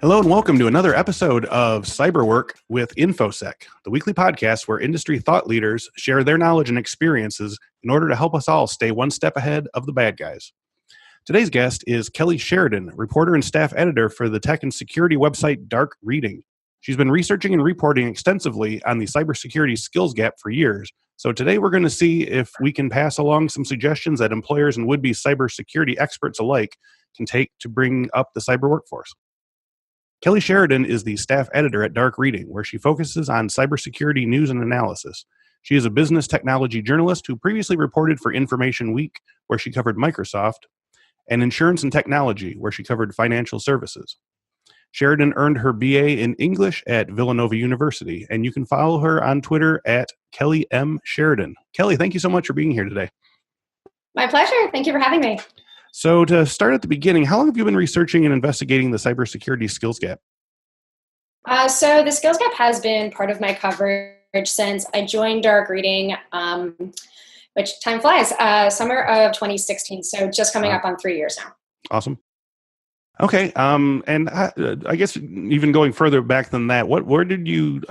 Hello and welcome to another episode of Cyberwork with Infosec, the weekly podcast where industry thought leaders share their knowledge and experiences in order to help us all stay one step ahead of the bad guys. Today's guest is Kelly Sheridan, reporter and staff editor for the tech and security website Dark Reading. She's been researching and reporting extensively on the cybersecurity skills gap for years. So today we're going to see if we can pass along some suggestions that employers and would-be cybersecurity experts alike can take to bring up the cyber workforce. Kelly Sheridan is the staff editor at Dark Reading, where she focuses on cybersecurity news and analysis. She is a business technology journalist who previously reported for Information Week, where she covered Microsoft, and Insurance and Technology, where she covered financial services. Sheridan earned her BA in English at Villanova University, and you can follow her on Twitter at Kelly M. Sheridan. Kelly, thank you so much for being here today. My pleasure. Thank you for having me. So to start at the beginning, how long have you been researching and investigating the cybersecurity skills gap? So the skills gap has been part of my coverage since I joined Dark Reading, which time flies, summer of 2016. So just coming up on 3 years now. Awesome. Okay. And I guess even going further back than that, where did you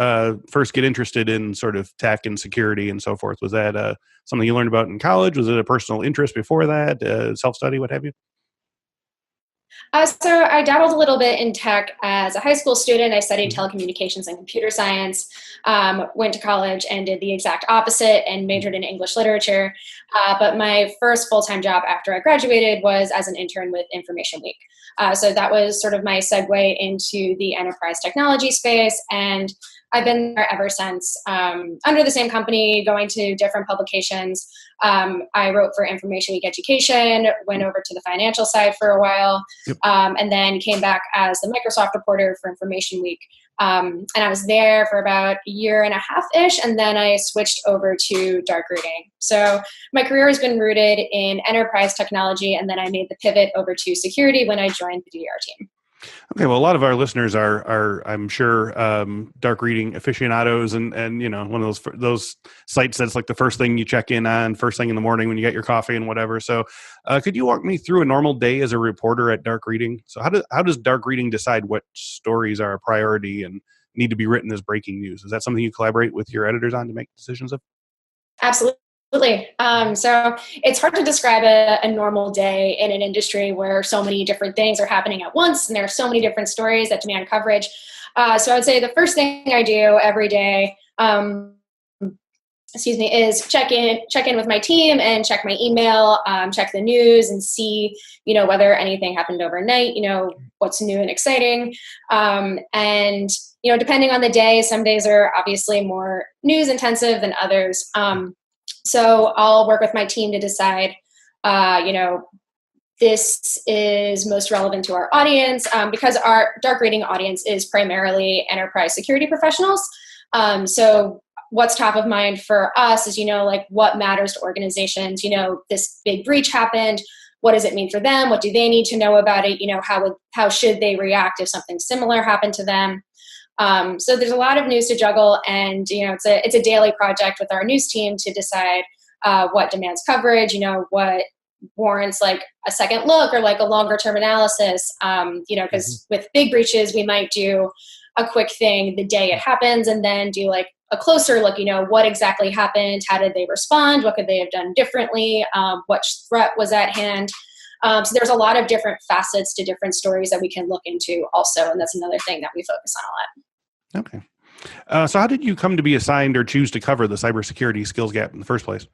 first get interested in sort of tech and security and so forth? Was that something you learned about in college? Was it a personal interest before that? Self-study, what have you? So I dabbled a little bit in tech as a high school student. I studied telecommunications and computer science, went to college and did the exact opposite and majored in English literature. But my first full-time job after I graduated was as an intern with Information Week. So that was sort of my segue into the enterprise technology space. And I've been there ever since, under the same company, going to different publications. I wrote for Information Week Education, went over to the financial side for a while, and then came back as the Microsoft reporter for Information Week. And I was there for about a year and a half-ish, and then I switched over to Dark Reading. So my career has been rooted in enterprise technology, and then I made the pivot over to security when I joined the DDR team. Okay, well, a lot of our listeners are I'm sure, Dark Reading aficionados, and you know, one of those sites that's like the first thing you check in on first thing in the morning when you get your coffee and whatever. So, could you walk me through a normal day as a reporter at Dark Reading? So, how does Dark Reading decide what stories are a priority and need to be written as breaking news? Is that something you collaborate with your editors on to make decisions of? Absolutely. So it's hard to describe a normal day in an industry where so many different things are happening at once, and there are so many different stories that demand coverage. So I would say the first thing I do every day, is check in with my team and check my email, check the news and see, whether anything happened overnight, what's new and exciting. And, depending on the day, some days are obviously more news intensive than others. So I'll work with my team to decide, this is most relevant to our audience, because our Dark Reading audience is primarily enterprise security professionals. So what's top of mind for us is, what matters to organizations. This big breach happened. What does it mean for them? What do they need to know about it? How should they react if something similar happened to them? So there's a lot of news to juggle, and it's a daily project with our news team to decide what demands coverage, what warrants like a second look or like a longer term analysis. Because with big breaches, we might do a quick thing the day it happens, and then do like a closer look. What exactly happened? How did they respond? What could they have done differently? What threat was at hand? So there's a lot of different facets to different stories that we can look into also, and that's another thing that we focus on a lot. Okay. So how did you come to be assigned or choose to cover the cybersecurity skills gap in the first place?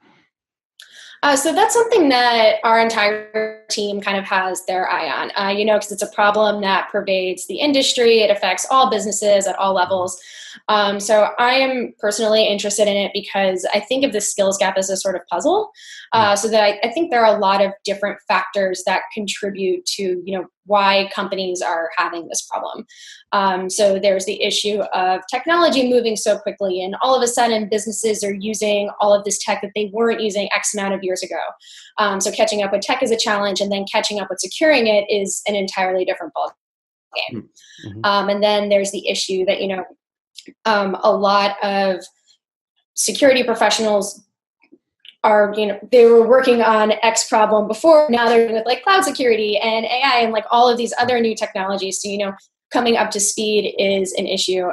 So that's something that our entire team kind of has their eye on, because it's a problem that pervades the industry. It affects all businesses at all levels. So I am personally interested in it because I think of the skills gap as a sort of puzzle. So that I think there are a lot of different factors that contribute to, why companies are having this problem. So there's the issue of technology moving so quickly, and all of a sudden businesses are using all of this tech that they weren't using X amount of years ago. So catching up with tech is a challenge, and then catching up with securing it is an entirely different ballgame. And then there's the issue that, a lot of security professionals are, they were working on X problem before, now they're with like cloud security and AI and like all of these other new technologies. So, coming up to speed is an issue.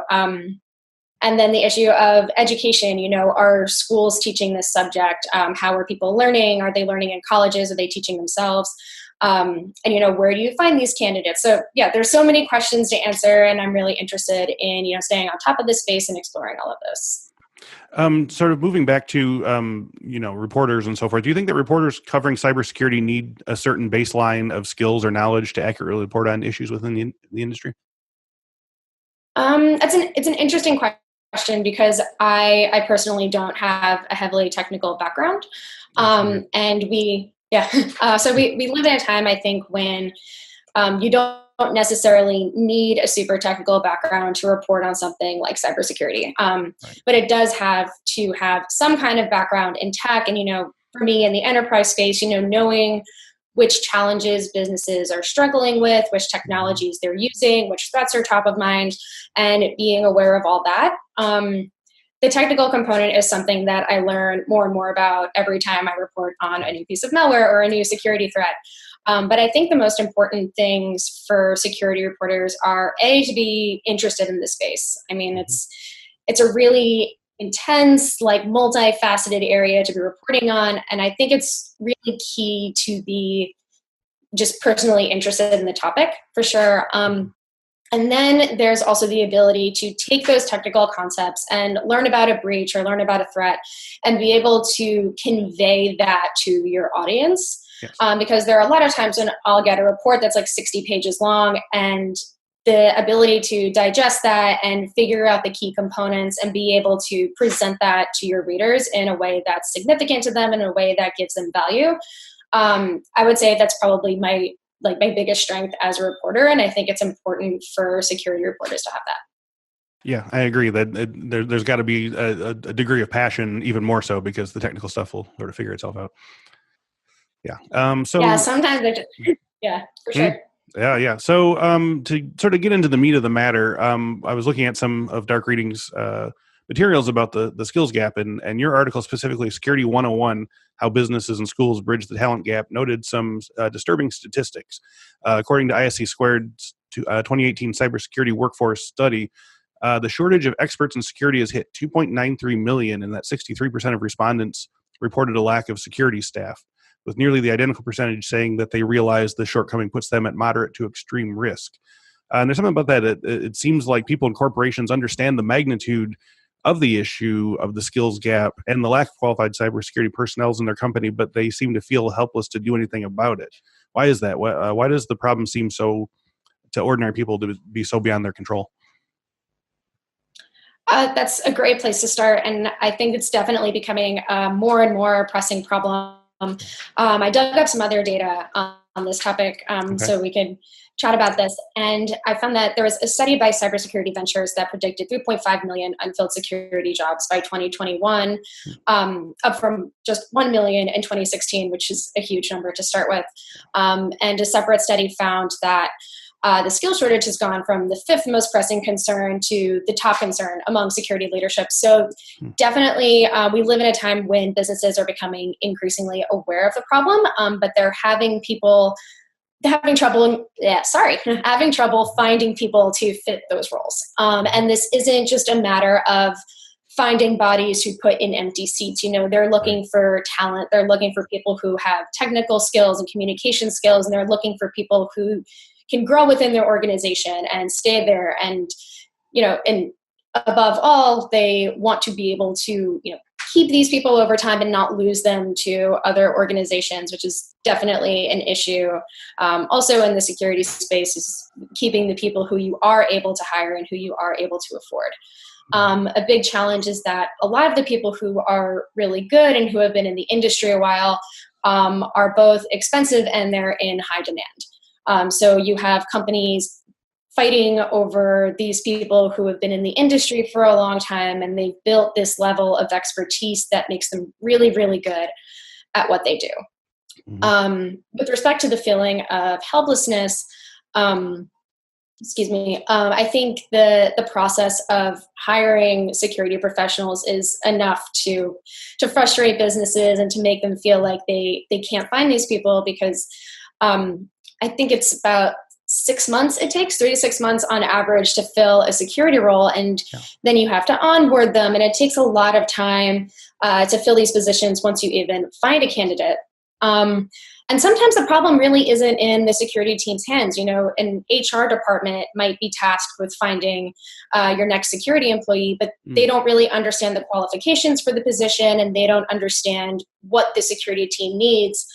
And then the issue of education, are schools teaching this subject? How are people learning? Are they learning in colleges? Are they teaching themselves? And, where do you find these candidates? So yeah, there's so many questions to answer, and I'm really interested in, staying on top of this space and exploring all of this. Sort of moving back to, reporters and so forth, do you think that reporters covering cybersecurity need a certain baseline of skills or knowledge to accurately report on issues within the industry? It's an interesting question because I personally don't have a heavily technical background. And so we live in a time, I think, when you don't necessarily need a super technical background to report on something like cybersecurity. Right. But it does have to have some kind of background in tech. And, for me in the enterprise space, knowing which challenges businesses are struggling with, which technologies they're using, which threats are top of mind, and being aware of all that. The technical component is something that I learn more and more about every time I report on a new piece of malware or a new security threat. But I think the most important things for security reporters are to be interested in this space. I mean, it's a really intense, like multifaceted area to be reporting on. And I think it's really key to be just personally interested in the topic for sure. And then there's also the ability to take those technical concepts and learn about a breach or learn about a threat and be able to convey that to your audience. Yes. Because there are a lot of times when I'll get a report that's like 60 pages long, and the ability to digest that and figure out the key components and be able to present that to your readers in a way that's significant to them, in a way that gives them value. I would say that's probably my biggest strength as a reporter. And I think it's important for security reporters to have that. Yeah, I agree that there's got to be a degree of passion, even more so, because the technical stuff will sort of figure itself out. Yeah. Sometimes for sure. Yeah. So, to sort of get into the meat of the matter, I was looking at some of Dark Reading's materials about the skills gap, and your article specifically, Security 101, How Businesses and Schools Bridge the Talent Gap, noted some disturbing statistics. According to ISC Squared's 2018 cybersecurity workforce study, the shortage of experts in security has hit 2.93 million, and that 63% of respondents reported a lack of security staff, with nearly the identical percentage saying that they realize the shortcoming puts them at moderate to extreme risk. And there's something about that. It seems like people in corporations understand the magnitude of the issue of the skills gap and the lack of qualified cybersecurity personnel in their company, but they seem to feel helpless to do anything about it. Why is that? Why does the problem seem to ordinary people to be so beyond their control? That's a great place to start. And I think it's definitely becoming a more and more pressing problem. I dug up some other data on this topic so we could chat about this. And I found that there was a study by Cybersecurity Ventures that predicted 3.5 million unfilled security jobs by 2021, up from just 1 million in 2016, which is a huge number to start with. And a separate study found that the skill shortage has gone from the 5th most pressing concern to the top concern among security leadership. So definitely we live in a time when businesses are becoming increasingly aware of the problem, but they're having trouble finding people to fit those roles. And this isn't just a matter of finding bodies who put in empty seats. They're looking for talent. They're looking for people who have technical skills and communication skills, and they're looking for people who can grow within their organization and stay there. And, and above all, they want to be able to, keep these people over time and not lose them to other organizations, which is definitely an issue. Also in the security space is keeping the people who you are able to hire and who you are able to afford. A big challenge is that a lot of the people who are really good and who have been in the industry a while are both expensive and they're in high demand. So you have companies fighting over these people who have been in the industry for a long time, and they've built this level of expertise that makes them really, really good at what they do. With respect to the feeling of helplessness, excuse me, I think the process of hiring security professionals is enough to frustrate businesses and to make them feel like they can't find these people, because I think it's about 6 months. It takes 3 to 6 months on average to fill a security role, and then you have to onboard them, and it takes a lot of time to fill these positions once you even find a candidate. And sometimes the problem really isn't in the security team's hands. You know, an HR department might be tasked with finding your next security employee, but they don't really understand the qualifications for the position, and they don't understand what the security team needs.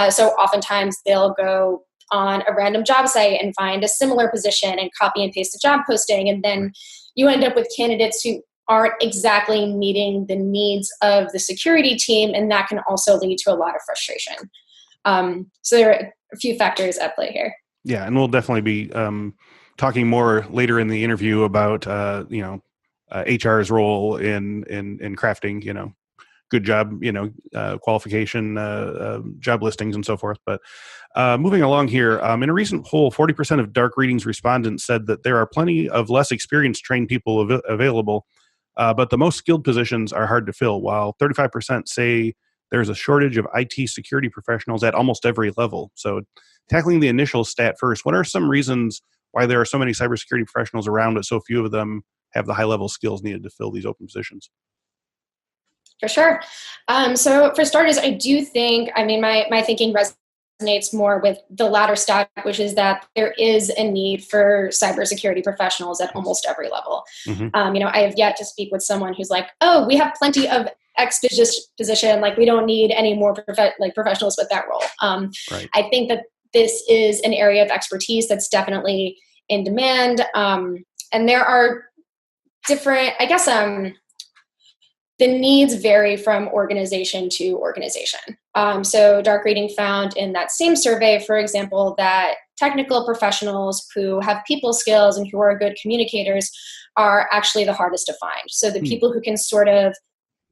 So oftentimes they'll go on a random job site and find a similar position and copy and paste a job posting. And then you end up with candidates who aren't exactly meeting the needs of the security team. And that can also lead to a lot of frustration. So there are a few factors at play here. Yeah. And we'll definitely be talking more later in the interview about, HR's role in crafting, good job, qualification, job listings and so forth. But moving along here, in a recent poll, 40% of Dark Readings respondents said that there are plenty of less experienced trained people available, but the most skilled positions are hard to fill, while 35% say there's a shortage of IT security professionals at almost every level. So tackling the initial stat first, what are some reasons why there are so many cybersecurity professionals around, but so few of them have the high-level skills needed to fill these open positions? For sure. So for starters, I do think, my thinking resonates more with the latter stat, which is that there is a need for cybersecurity professionals at almost every level. I have yet to speak with someone who's like, oh, we have plenty of X position, like we don't need any more professionals with that role. I think that this is an area of expertise that's definitely in demand. And there are different, the needs vary from organization to organization. So Dark Reading found in that same survey, for example, that technical professionals who have people skills and who are good communicators are actually the hardest to find. So the people who can sort of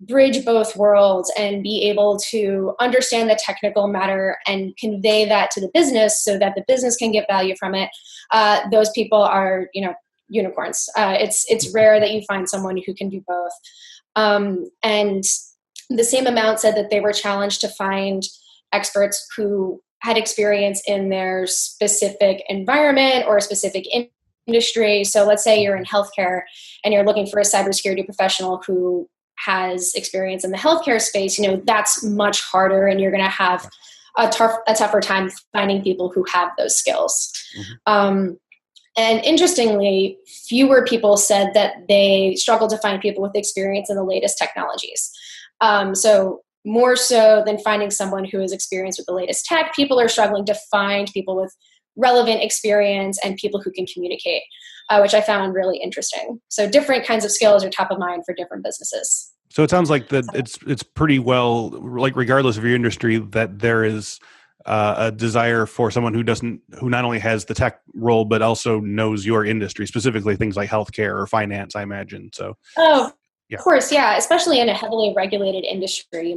bridge both worlds and be able to understand the technical matter and convey that to the business so that the business can get value from it, those people are, unicorns. It's rare that you find someone who can do both. And the same amount said that they were challenged to find experts who had experience in their specific environment or a specific industry. So let's say you're in healthcare and you're looking for a cybersecurity professional who has experience in the healthcare space, that's much harder, and you're going to have a tougher time finding people who have those skills. And interestingly, fewer people said that they struggled to find people with experience in the latest technologies. So more so than finding someone who is experienced with the latest tech, people are struggling to find people with relevant experience and people who can communicate, which I found really interesting. So different kinds of skills are top of mind for different businesses. So it sounds like that it's pretty well, like regardless of your industry, that there is a desire for someone who not only has the tech role, but also knows your industry, specifically things like healthcare or finance, I imagine. So, of course, yeah, especially in a heavily regulated industry,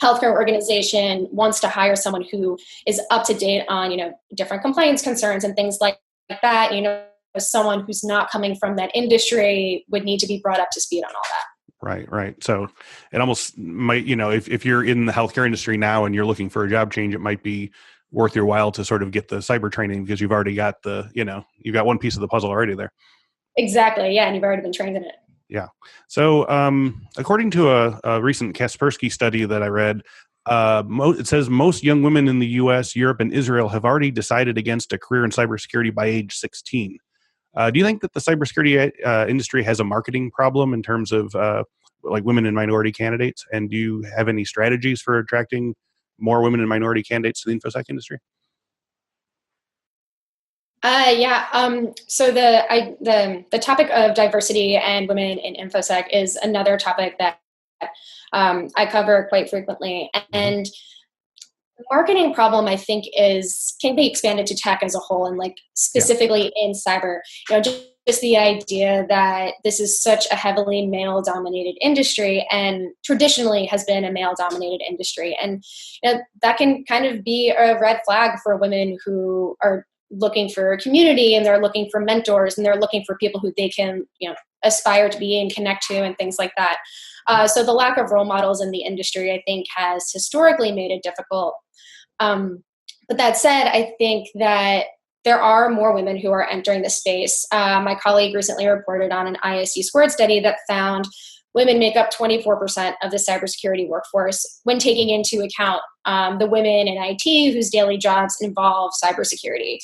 healthcare organization wants to hire someone who is up to date on, different compliance concerns and things like that. Someone who's not coming from that industry would need to be brought up to speed on all that. Right. So it almost might, if you're in the healthcare industry now and you're looking for a job change, it might be worth your while to sort of get the cyber training because you've already got you've got one piece of the puzzle already there. Exactly. Yeah. And you've already been trained in it. Yeah. So according to a recent Kaspersky study that I read, it says most young women in the US, Europe, and Israel have already decided against a career in cybersecurity by age 16. Do you think that the cybersecurity industry has a marketing problem in terms of like women and minority candidates? And do you have any strategies for attracting more women and minority candidates to the InfoSec industry? So the topic of diversity and women in InfoSec is another topic that I cover quite frequently. And the marketing problem, I think, can be expanded to tech as a whole, and like specifically in cyber. Just the idea that this is such a heavily male-dominated industry, and traditionally has been a male-dominated industry, and that can kind of be a red flag for women who are looking for community, and they're looking for mentors, and they're looking for people who they can, aspire to be and connect to and things like that. So the lack of role models in the industry, I think, has historically made it difficult. But that said, I think that there are more women who are entering the space. My colleague recently reported on an ISC squared study that found women make up 24% of the cybersecurity workforce when taking into account the women in IT whose daily jobs involve cybersecurity.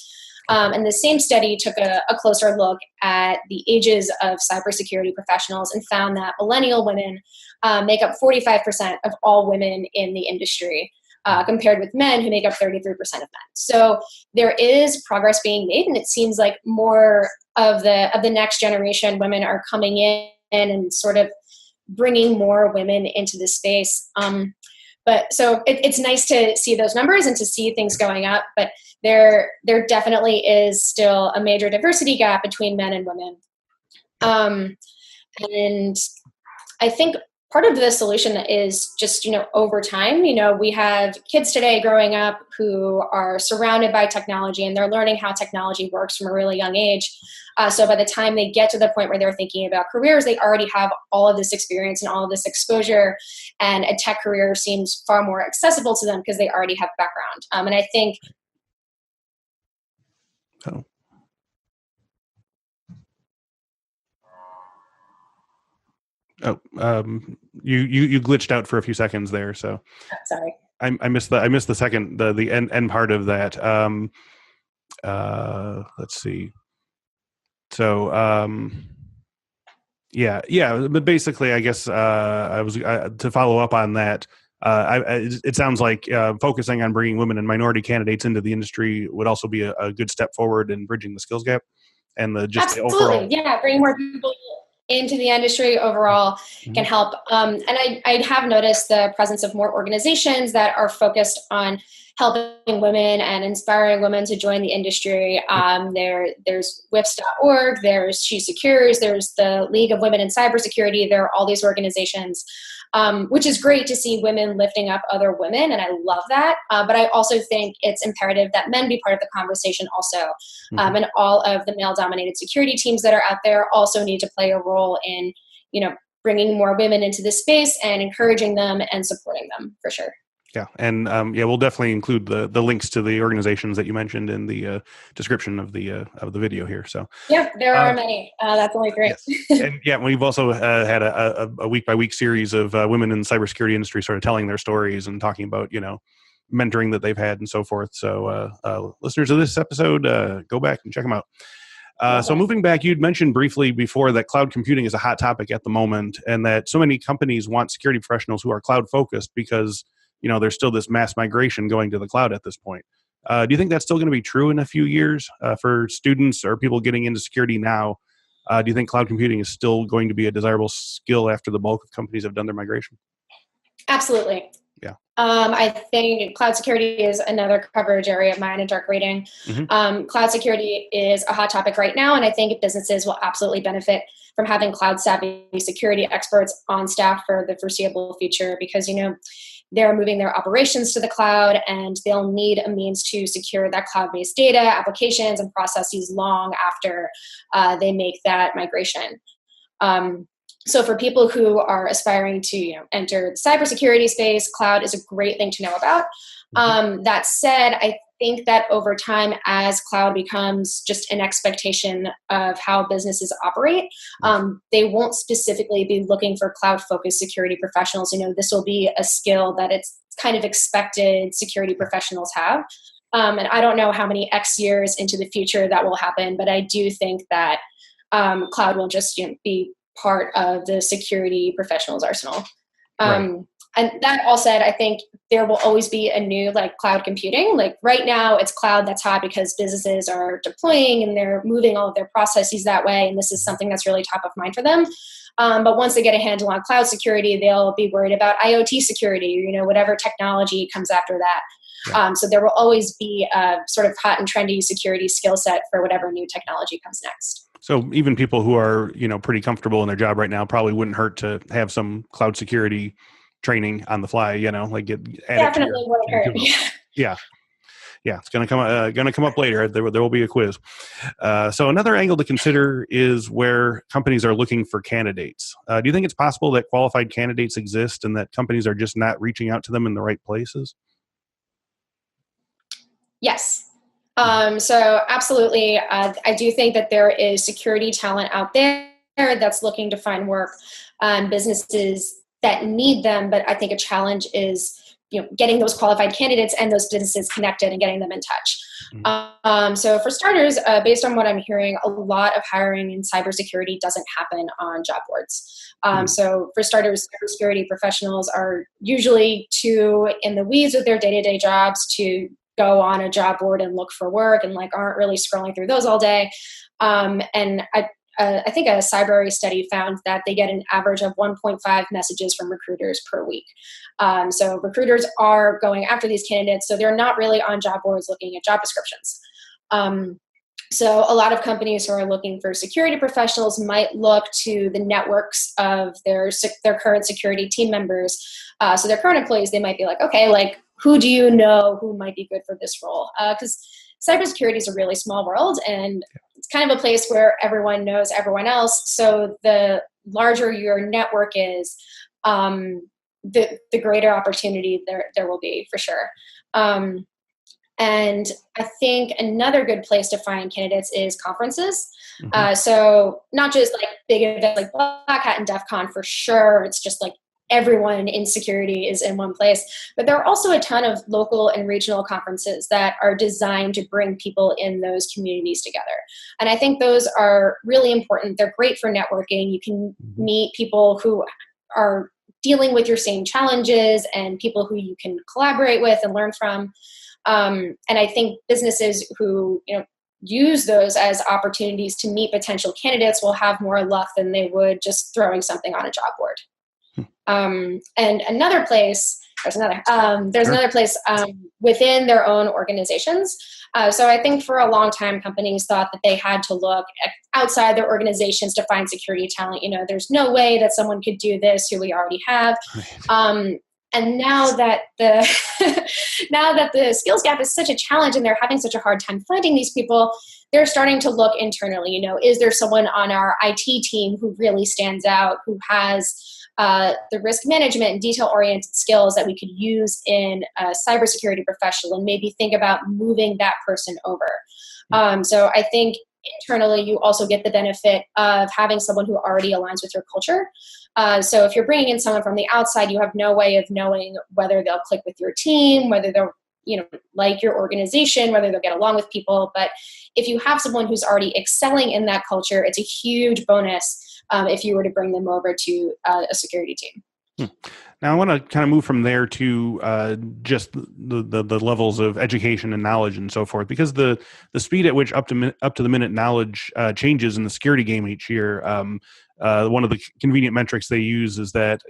And the same study took a closer look at the ages of cybersecurity professionals and found that millennial women make up 45% of all women in the industry, compared with men who make up 33% of men. So there is progress being made, and it seems like more of the next generation women are coming in and sort of bringing more women into the space. But so it's nice to see those numbers and to see things going up, but there definitely is still a major diversity gap between men and women. And I think part of the solution is just, over time, we have kids today growing up who are surrounded by technology, and they're learning how technology works from a really young age. So by the time they get to the point where they're thinking about careers, they already have all of this experience and all of this exposure, and a tech career seems far more accessible to them because they already have background. And I think you glitched out for a few seconds there, so sorry. I missed the second the end part of that. Let's see. So but basically, I guess I was to follow up on that. It sounds like focusing on bringing women and minority candidates into the industry would also be a good step forward in bridging the skills gap and the overall. Yeah, bringing more people into the industry overall can help. And I have noticed the presence of more organizations that are focused on helping women and inspiring women to join the industry. There's WIFS.org, there's She Secures, there's the League of Women in Cybersecurity. There are all these organizations, which is great to see women lifting up other women, and I love that. But I also think it's imperative that men be part of the conversation also. And all of the male-dominated security teams that are out there also need to play a role in, bringing more women into this space and encouraging them and supporting them, for sure. Yeah, and we'll definitely include the links to the organizations that you mentioned in the description of the video here. So yeah, there are many. That's only great. Yes. And we've also had a week by week series of women in the cybersecurity industry sort of telling their stories and talking about mentoring that they've had and so forth. So listeners of this episode, go back and check them out. So moving back, you'd mentioned briefly before that cloud computing is a hot topic at the moment, and that so many companies want security professionals who are cloud focused because there's still this mass migration going to the cloud at this point. Do you think that's still going to be true in a few years for students or people getting into security now? Do you think cloud computing is still going to be a desirable skill after the bulk of companies have done their migration? Absolutely. Yeah. I think cloud security is another coverage area of mine in dark reading. Cloud security is a hot topic right now, and I think businesses will absolutely benefit from having cloud savvy security experts on staff for the foreseeable future because, they're moving their operations to the cloud, and they'll need a means to secure that cloud-based data, applications, and processes long after they make that migration. So for people who are aspiring to enter the cybersecurity space, cloud is a great thing to know about. That said, I think that over time, as cloud becomes just an expectation of how businesses operate, they won't specifically be looking for cloud-focused security professionals. This will be a skill that it's kind of expected security professionals have. And I don't know how many X years into the future that will happen, but I do think that cloud will just be part of the security professionals' arsenal. Right. And that all said, I think there will always be a new cloud computing. Right now, it's cloud that's hot because businesses are deploying and they're moving all of their processes that way. And this is something that's really top of mind for them. But once they get a handle on cloud security, they'll be worried about IoT security, whatever technology comes after that. Yeah. So there will always be a sort of hot and trendy security skill set for whatever new technology comes next. So even people who are, pretty comfortable in their job right now probably wouldn't hurt to have some cloud security training on the fly, definitely wouldn't hurt. Yeah. Yeah, it's going to come up later. There will be a quiz. So another angle to consider is where companies are looking for candidates. Do you think it's possible that qualified candidates exist and that companies are just not reaching out to them in the right places? Yes. So absolutely, I do think that there is security talent out there that's looking to find work, businesses that need them. But I think a challenge is, getting those qualified candidates and those businesses connected and getting them in touch. So for starters, based on what I'm hearing, a lot of hiring in cybersecurity doesn't happen on job boards. So for starters, cybersecurity professionals are usually too in the weeds with their day-to-day jobs to go on a job board and look for work, and aren't really scrolling through those all day. And I think a Cyber study found that they get an average of 1.5 messages from recruiters per week. So recruiters are going after these candidates, so they're not really on job boards looking at job descriptions. So a lot of companies who are looking for security professionals might look to the networks of their current security team members. So their current employees, they might be like, okay, who do you know who might be good for this role? Because cybersecurity is a really small world, and it's kind of a place where everyone knows everyone else. So the larger your network is, the greater opportunity there will be, for sure. And I think another good place to find candidates is conferences. So not just big events like Black Hat and DEF CON, for sure. It's just everyone in security is in one place. But there are also a ton of local and regional conferences that are designed to bring people in those communities together. And I think those are really important. They're great for networking. You can meet people who are dealing with your same challenges and people who you can collaborate with and learn from. And I think businesses who use those as opportunities to meet potential candidates will have more luck than they would just throwing something on a job board. And another place, there's another place within their own organizations. So I think for a long time, companies thought that they had to look outside their organizations to find security talent. There's no way that someone could do this who we already have. And now that the skills gap is such a challenge and they're having such a hard time finding these people, they're starting to look internally. Is there someone on our IT team who really stands out, who has the risk management and detail-oriented skills that we could use in a cybersecurity professional, and maybe think about moving that person over. So I think internally you also get the benefit of having someone who already aligns with your culture. So if you're bringing in someone from the outside, you have no way of knowing whether they'll click with your team, whether they'll like your organization, whether they'll get along with people. But if you have someone who's already excelling in that culture, it's a huge bonus if you were to bring them over to a security team. Now I want to kind of move from there to just the levels of education and knowledge and so forth, because the speed at which up to the minute knowledge changes in the security game each year. One of the convenient metrics they use is that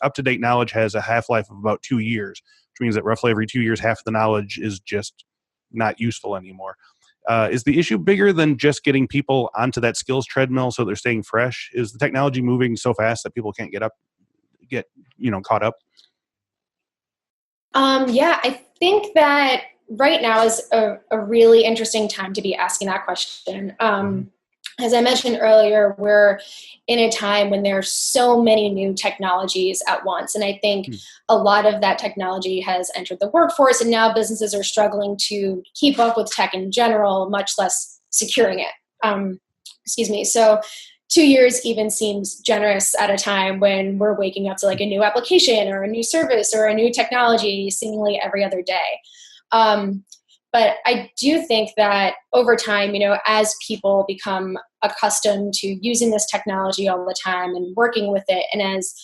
up to date knowledge has a half-life of about 2 years, which means that roughly every 2 years, half of the knowledge is just not useful anymore. Is the issue bigger than just getting people onto that skills treadmill so they're staying fresh? Is the technology moving so fast that people can't get caught up? Yeah, I think that right now is a really interesting time to be asking that question. As I mentioned earlier, we're in a time when there are so many new technologies at once. And I think a lot of that technology has entered the workforce, and now businesses are struggling to keep up with tech in general, much less securing it. So 2 years even seems generous at a time when we're waking up to a new application or a new service or a new technology seemingly every other day. But I do think that over time, as people become accustomed to using this technology all the time and working with it, and as,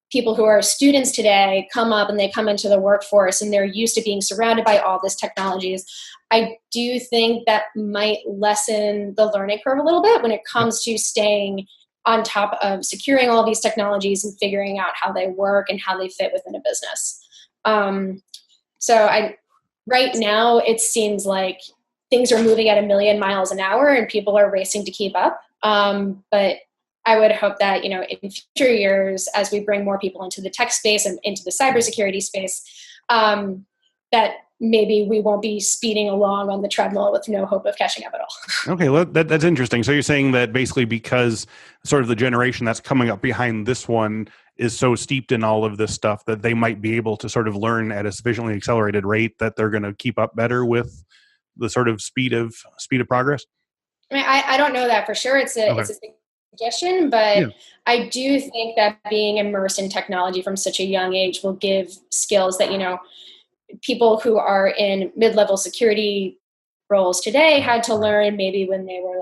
people who are students today come up and they come into the workforce and they're used to being surrounded by all these technologies, I do think that might lessen the learning curve a little bit when it comes to staying on top of securing all these technologies and figuring out how they work and how they fit within a business. Right now, it seems like things are moving at 1,000,000 miles an hour and people are racing to keep up. But I would hope that, in future years, as we bring more people into the tech space and into the cybersecurity space, that maybe we won't be speeding along on the treadmill with no hope of catching up at all. Okay, well, that's interesting. So you're saying that basically because sort of the generation that's coming up behind this one is so steeped in all of this stuff that they might be able to sort of learn at a sufficiently accelerated rate that they're going to keep up better with the sort of speed of progress? I mean, I don't know that for sure. It's a suggestion, but Yeah. I do think that being immersed in technology from such a young age will give skills that, people who are in mid-level security roles today had to learn maybe when they were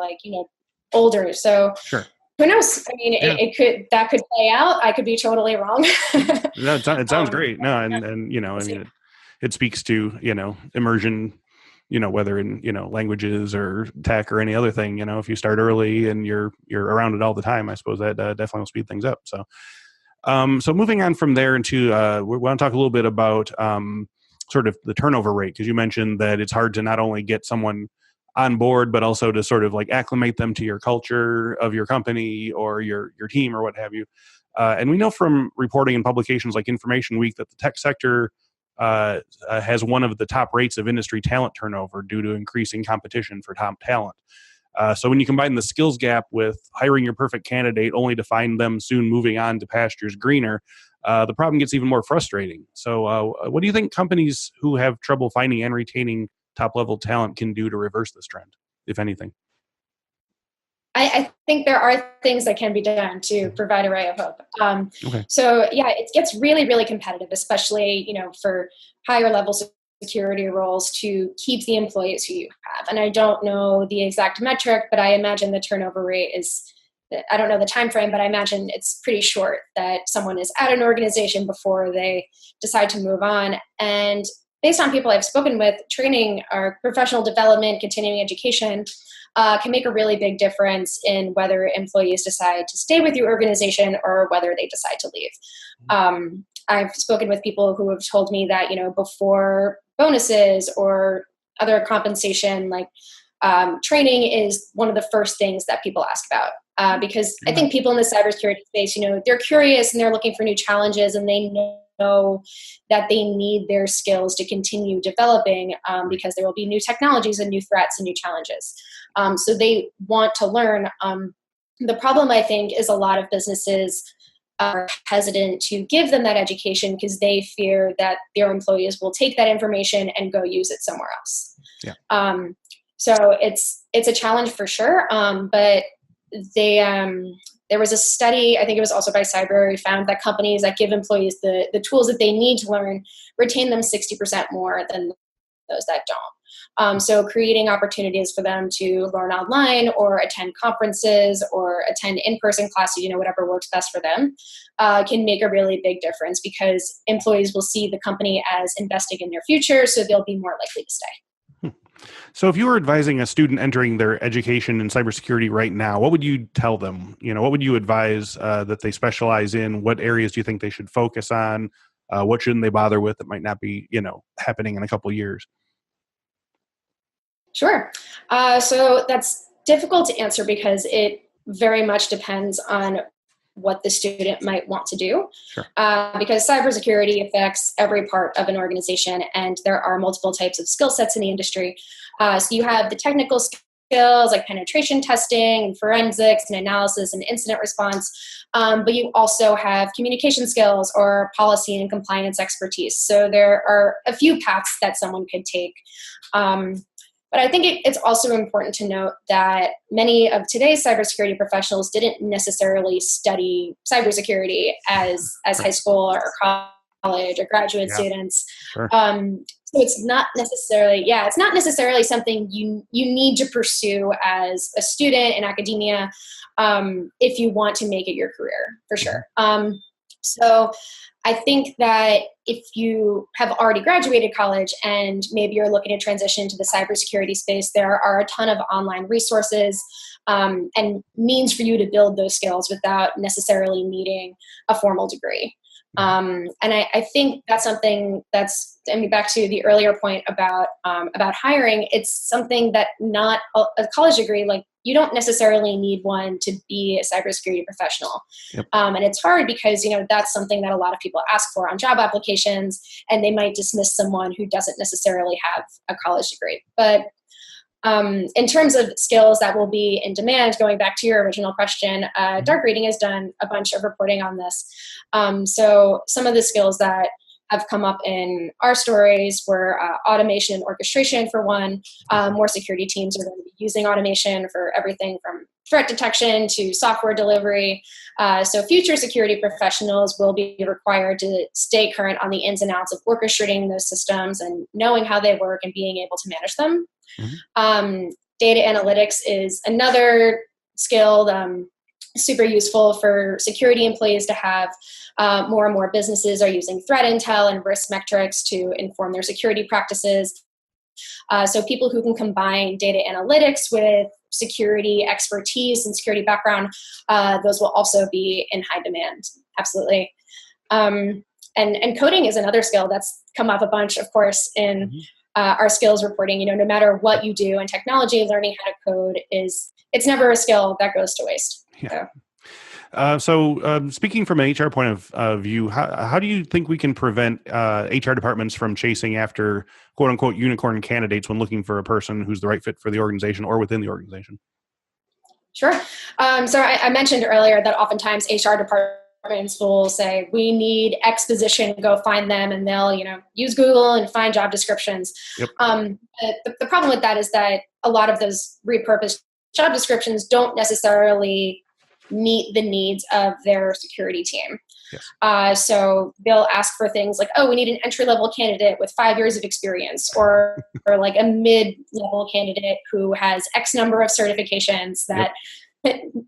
older. So Sure. who knows? I mean, Yeah. that could play out. I could be totally wrong. No, it sounds great. No, and I mean, it speaks to, immersion, whether in, languages or tech or any other thing, if you start early and you're around it all the time, I suppose that definitely will speed things up. So, so moving on from there into, we want to talk a little bit about sort of the turnover rate, because you mentioned that it's hard to not only get someone on board, but also to sort of like acclimate them to your culture of your company or your team or what have you. And we know from reporting in publications like Information Week that the tech sector has one of the top rates of industry talent turnover due to increasing competition for top talent. So when you combine the skills gap with hiring your perfect candidate only to find them soon moving on to pastures greener, the problem gets even more frustrating. So what do you think companies who have trouble finding and retaining top-level talent can do to reverse this trend, if anything? I think there are things that can be done to provide a ray of hope. So yeah, it gets really, really competitive, especially, for higher level security roles to keep the employees who you have. And I don't know the exact metric, but I imagine the turnover rate is, I don't know the time frame, but I imagine it's pretty short that someone is at an organization before they decide to move on. And based on people I've spoken with, training or professional development, continuing education can make a really big difference in whether employees decide to stay with your organization or whether they decide to leave. I've spoken with people who have told me that, before bonuses or other compensation, training is one of the first things that people ask about. Because I think people in the cybersecurity space, they're curious and they're looking for new challenges, and they know that they need their skills to continue developing because there will be new technologies and new threats and new challenges. So they want to learn. The problem, I think, is a lot of businesses are hesitant to give them that education because they fear that their employees will take that information and go use it somewhere else. Yeah. So it's a challenge for sure. But there was a study, I think it was also by Cyber, found that companies that give employees the tools that they need to learn retain them 60% more than those that don't. So creating opportunities for them to learn online or attend conferences or attend in-person classes, whatever works best for them, can make a really big difference because employees will see the company as investing in their future, so they'll be more likely to stay. So if you were advising a student entering their education in cybersecurity right now, what would you tell them? What would you advise that they specialize in? What areas do you think they should focus on? What shouldn't they bother with that might not be, happening in a couple of years? Sure. So that's difficult to answer because it very much depends on what the student might want to do. Sure. Because cybersecurity affects every part of an organization, and there are multiple types of skill sets in the industry. So you have the technical skills like penetration testing and forensics and analysis and incident response, but you also have communication skills or policy and compliance expertise. So there are a few paths that someone could take. But I think it's also important to note that many of today's cybersecurity professionals didn't necessarily study cybersecurity as high school or college or graduate students. Sure. So it's not necessarily something you need to pursue as a student in academia if you want to make it your career, for sure. So I think that if you have already graduated college and maybe you're looking to transition to the cybersecurity space, there are a ton of online resources and means for you to build those skills without necessarily needing a formal degree. And I think that's something that's, I mean, back to the earlier point about hiring, it's something that not a college degree, like you don't necessarily need one to be a cybersecurity professional. Yep. And it's hard because, that's something that a lot of people ask for on job applications, and they might dismiss someone who doesn't necessarily have a college degree. But in terms of skills that will be in demand, going back to your original question, Dark Reading has done a bunch of reporting on this. So some of the skills that have come up in our stories were automation and orchestration for one. More security teams are going to be using automation for everything from threat detection to software delivery. So future security professionals will be required to stay current on the ins and outs of orchestrating those systems and knowing how they work and being able to manage them. Data analytics is another skill super useful for security employees to have. More and more businesses are using threat intel and risk metrics to inform their security practices. So people who can combine data analytics with security expertise and security background, those will also be in high demand. Absolutely. And coding is another skill that's come up a bunch, of course, in our skills reporting. No matter what you do in technology, learning how to code it's never a skill that goes to waste. Yeah. So speaking from an HR point of view, how do you think we can prevent HR departments from chasing after quote unquote unicorn candidates when looking for a person who's the right fit for the organization or within the organization? Sure. So I mentioned earlier that oftentimes HR departments will say, we need X position, go find them, and they'll, use Google and find job descriptions. Yep. The problem with that is that a lot of those repurposed job descriptions don't necessarily meet the needs of their security team. Yes. So they'll ask for things like, we need an entry-level candidate with 5 years of experience, or like a mid-level candidate who has X number of certifications that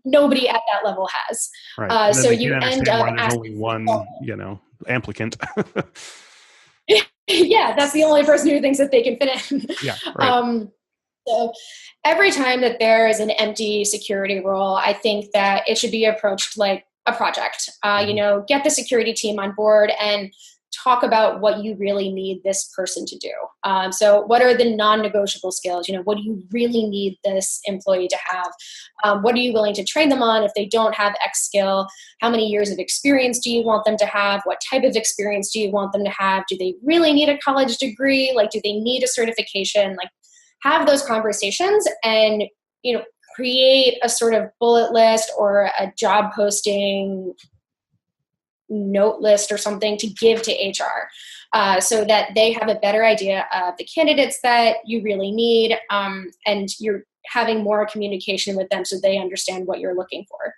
nobody at that level has. Right. So you end up there's only one, applicant. Yeah, that's the only person who thinks that they can fit in. Yeah. Right. So every time that there is an empty security role, I think that it should be approached like a project. Get the security team on board and talk about what you really need this person to do. So what are the non-negotiable skills? What do you really need this employee to have? What are you willing to train them on if they don't have X skill? How many years of experience do you want them to have? What type of experience do you want them to have? Do they really need a college degree? Do they need a certification? Have those conversations and, create a sort of bullet list or a job posting note list or something to give to HR so that they have a better idea of the candidates that you really need, and you're having more communication with them so they understand what you're looking for.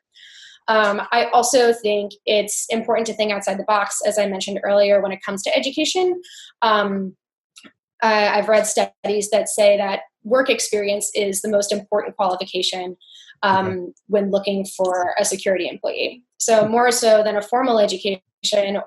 I also think it's important to think outside the box, as I mentioned earlier, when it comes to education. I've read studies that say that work experience is the most important qualification when looking for a security employee. So more so than a formal education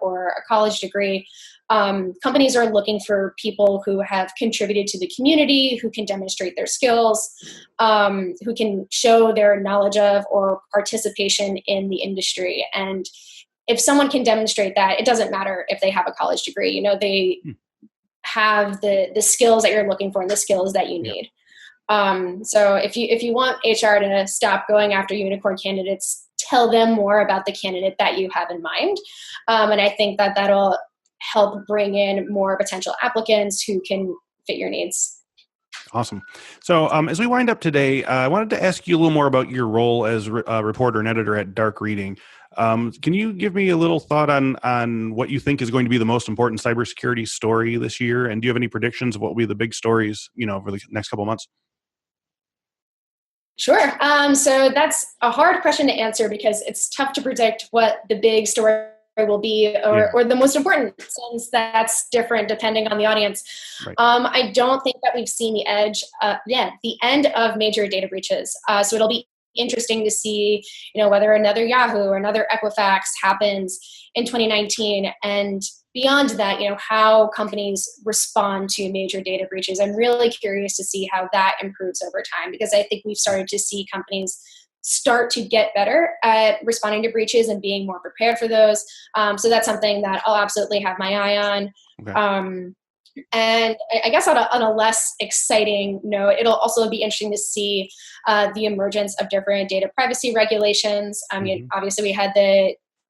or a college degree, companies are looking for people who have contributed to the community, who can demonstrate their skills, who can show their knowledge of or participation in the industry. And if someone can demonstrate that, it doesn't matter if they have a college degree. They have the skills that you're looking for and the skills that you need. So if you want HR to stop going after unicorn candidates, tell them more about the candidate that you have in mind. And I think that that'll help bring in more potential applicants who can fit your needs. Awesome. So as we wind up today, I wanted to ask you a little more about your role as a reporter and editor at Dark Reading. Can you give me a little thought on what you think is going to be the most important cybersecurity story this year? And do you have any predictions of what will be the big stories, over the next couple of months? Sure. So that's a hard question to answer because it's tough to predict what the big story will be or the most important, since that's different depending on the audience. Right. I don't think that we've seen the end of major data breaches. So it'll be interesting to see, whether another Yahoo or another Equifax happens in 2019, and beyond that, how companies respond to major data breaches. I'm really curious to see how that improves over time, because I think we've started to see companies start to get better at responding to breaches and being more prepared for those. So that's something that I'll absolutely have my eye on. Okay. And I guess on a less exciting note, it'll also be interesting to see the emergence of different data privacy regulations. I mean, obviously we had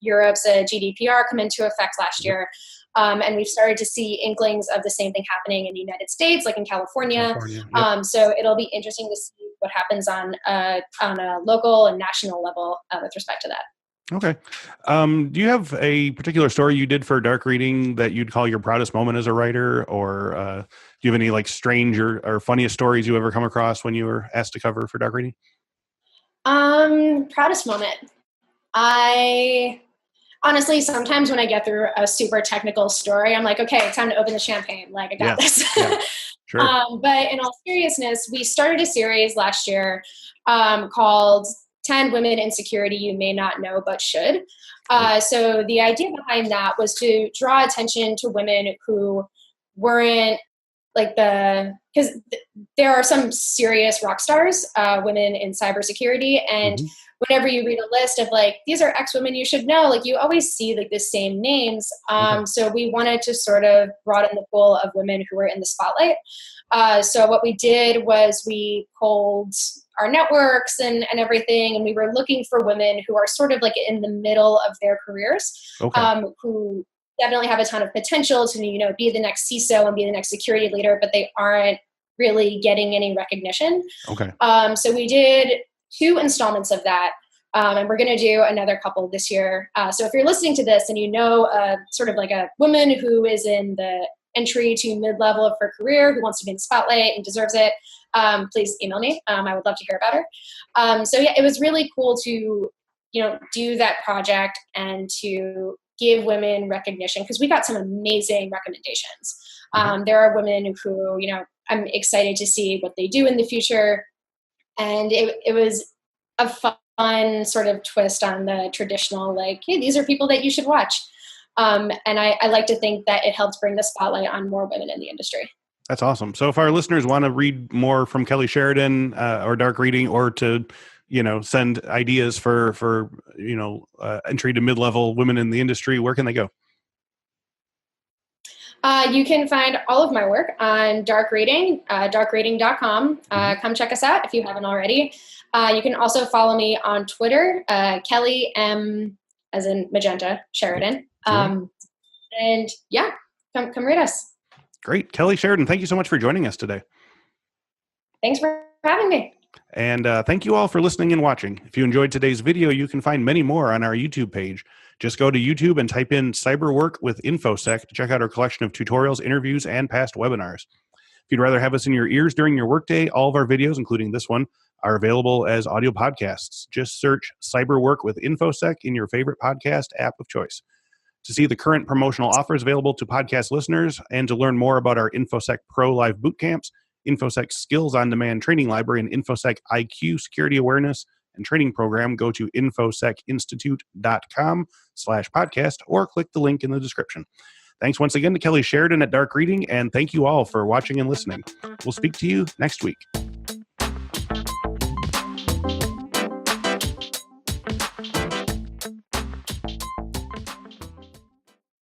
Europe's GDPR come into effect last year. And we've started to see inklings of the same thing happening in the United States, like in California. Yep. So it'll be interesting to see what happens on a local and national level with respect to that. Okay. Do you have a particular story you did for dark reading that you'd call your proudest moment as a writer, or do you have any like strange or funniest stories you ever come across when you were asked to cover for dark reading? Proudest moment. Honestly, sometimes when I get through a super technical story, I'm like, okay, time to open the champagne. Like, I got this. Yeah. Sure. But in all seriousness, we started a series last year called 10 Women in Security You May Not Know But Should. So the idea behind that was to draw attention to women who weren't like because there are some serious rock stars, women in cybersecurity, and whenever you read a list of like, these are X women you should know, like you always see like the same names. So we wanted to sort of broaden the pool of women who were in the spotlight. So what we did was we polled our networks and everything, and we were looking for women who are sort of like in the middle of their careers, who definitely have a ton of potential to, be the next CISO and be the next security leader, but they aren't really getting any recognition. So we did 2 installments of that. And we're going to do another couple this year. So if you're listening to this and sort of like a woman who is in the entry to mid-level of her career, who wants to be in the spotlight and deserves it, please email me. I would love to hear about her. So yeah, it was really cool to, do that project and to give women recognition, because we got some amazing recommendations. There are women who, I'm excited to see what they do in the future. And it was a fun sort of twist on the traditional, like, hey, these are people that you should watch. And I like to think that it helps bring the spotlight on more women in the industry. That's awesome. So if our listeners want to read more from Kelly Sheridan or dark reading, or to, send ideas for entry to mid-level women in the industry, where can they go? You can find all of my work on dark reading, darkreading.com. Come check us out if you haven't already. You can also follow me on Twitter, Kelly M, as in Magenta, Sheridan. And yeah, come read us. Great. Kelly Sheridan, thank you so much for joining us today. Thanks for having me. And thank you all for listening and watching. If you enjoyed today's video, you can find many more on our YouTube page. Just go to YouTube and type in Cyberwork with Infosec to check out our collection of tutorials, interviews, and past webinars. If you'd rather have us in your ears during your workday, all of our videos, including this one, are available as audio podcasts. Just search Cyberwork with Infosec in your favorite podcast app of choice. To see the current promotional offers available to podcast listeners and to learn more about our Infosec Pro Live boot camps, Infosec Skills on Demand training library, and Infosec IQ security awareness and training program, go to infosecinstitute.com/podcast or click the link in the description. Thanks once again to Kelly Sheridan at Dark Reading, and thank you all for watching and listening. We'll speak to you next week.